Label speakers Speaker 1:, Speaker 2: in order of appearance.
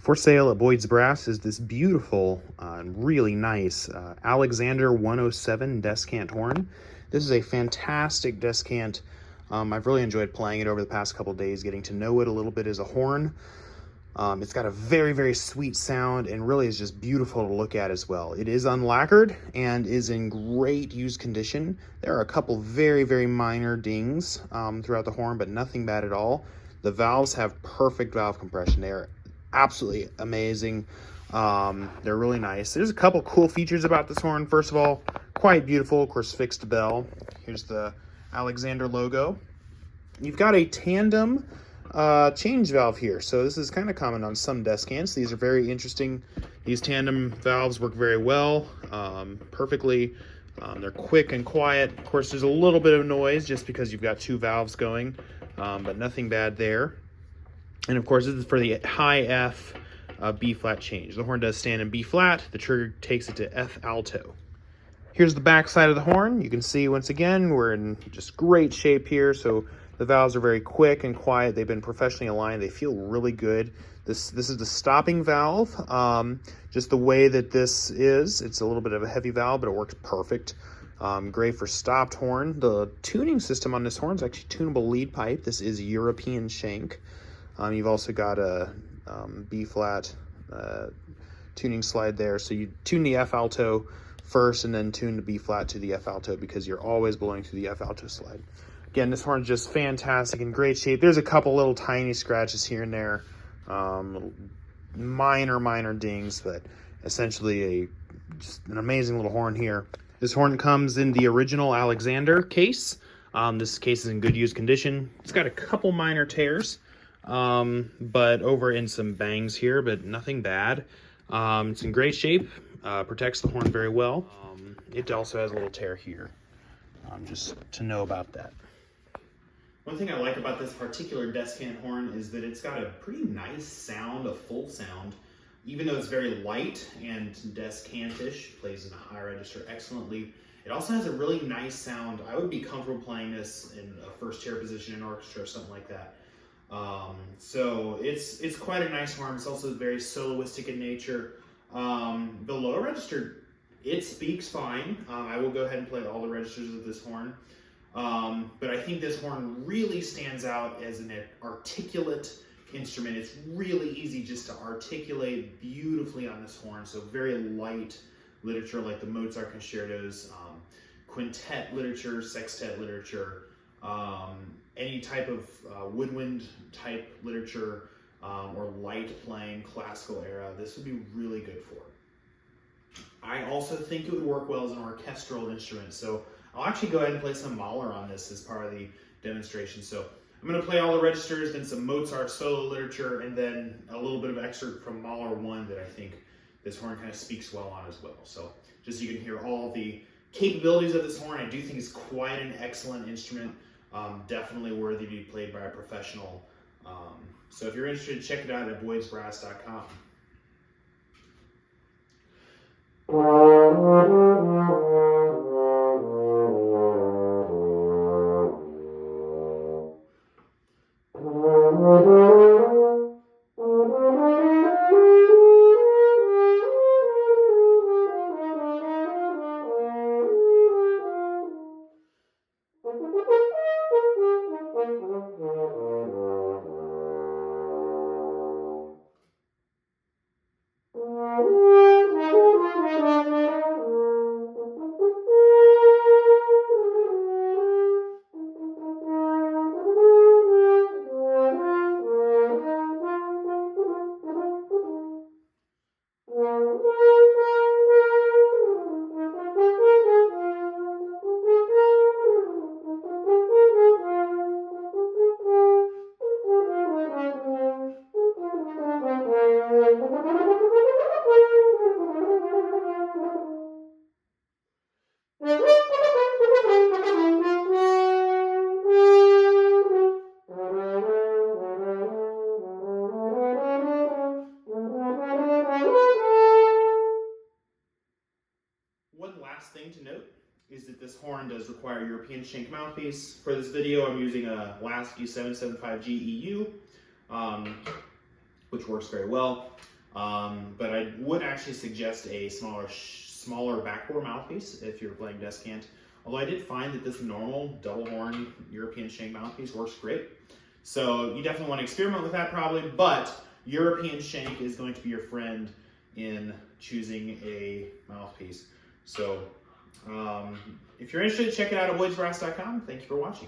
Speaker 1: For sale at Boyd's Brass is this beautiful and really nice Alexander 107 Descant horn. This is a fantastic Descant. I've really enjoyed playing it over the past couple days, getting to know it a little bit as a horn. It's got a very, very sweet sound and really is just beautiful to look at as well. It is unlacquered and is in great used condition. There are a couple very, very minor dings throughout the horn, but nothing bad at all. The valves have perfect valve compression. They are absolutely amazing. They're really nice. There's a couple cool features about this horn. First of all, quite beautiful, of course, fixed bell. Here's the Alexander logo. You've got a tandem change valve here. So this is kind of common on some Descants. These are very interesting. These tandem valves work very well, perfectly. They're quick and quiet. Of course, there's a little bit of noise just because you've got two valves going, but nothing bad there. And of course, this is for the high F B flat change. The horn does stand in B flat. The trigger takes it to F-alto. Here's the back side of the horn. You can see once again, we're in just great shape here. So the valves are very quick and quiet. They've been professionally aligned. They feel really good. This is the stopping valve. Just the way that this is, it's a little bit of a heavy valve, but it works perfect. Great for stopped horn. The tuning system on this horn is actually tunable lead pipe. This is European shank. You've also got a B flat tuning slide there. So you tune the F alto first and then tune the B flat to the F alto because you're always blowing through the F alto slide. Again, this horn's just fantastic, in great shape. There's a couple little tiny scratches here and there, minor dings, but essentially just an amazing little horn here. This horn comes in the original Alexander case. This case is in good used condition. It's got a couple minor tears, but over in some bangs here, but nothing bad. It's in great shape, protects the horn very well. It also has a little tear here, just to know about that. One thing I like about this particular Descant horn is that it's got a pretty nice sound, a full sound, even though it's very light and Descantish, plays in a high register excellently. It also has a really nice sound. I would be comfortable playing this in a first chair position in orchestra or something like that. So it's quite a nice horn. It's also very soloistic in nature. The low register, it speaks fine. I will go ahead and play all the registers of this horn. But I think this horn really stands out as an articulate instrument. It's really easy just to articulate beautifully on this horn. So very light literature like the Mozart concertos, quintet literature, sextet literature, any type of woodwind type literature, or light playing classical era, this would be really good for. I also think it would work well as an orchestral instrument. So I'll actually go ahead and play some Mahler on this as part of the demonstration. So I'm going to play all the registers, then some Mozart solo literature, and then a little bit of excerpt from Mahler 1 that I think this horn kind of speaks well on as well. So just so you can hear all the capabilities of this horn, I do think it's quite an excellent instrument. Definitely worthy to be played by a professional. So if you're interested, check it out at boydsbrass.com. One last thing to note is that this horn does require a European shank mouthpiece. For this video, I'm using a Lasky 775G EU. which works very well. But I would actually suggest a smaller backbore mouthpiece if you're playing Descant. Although I did find that this normal double horn European shank mouthpiece works great. So you definitely want to experiment with that probably, but European shank is going to be your friend in choosing a mouthpiece. So if you're interested, check it out at woodsbrass.com. Thank you for watching.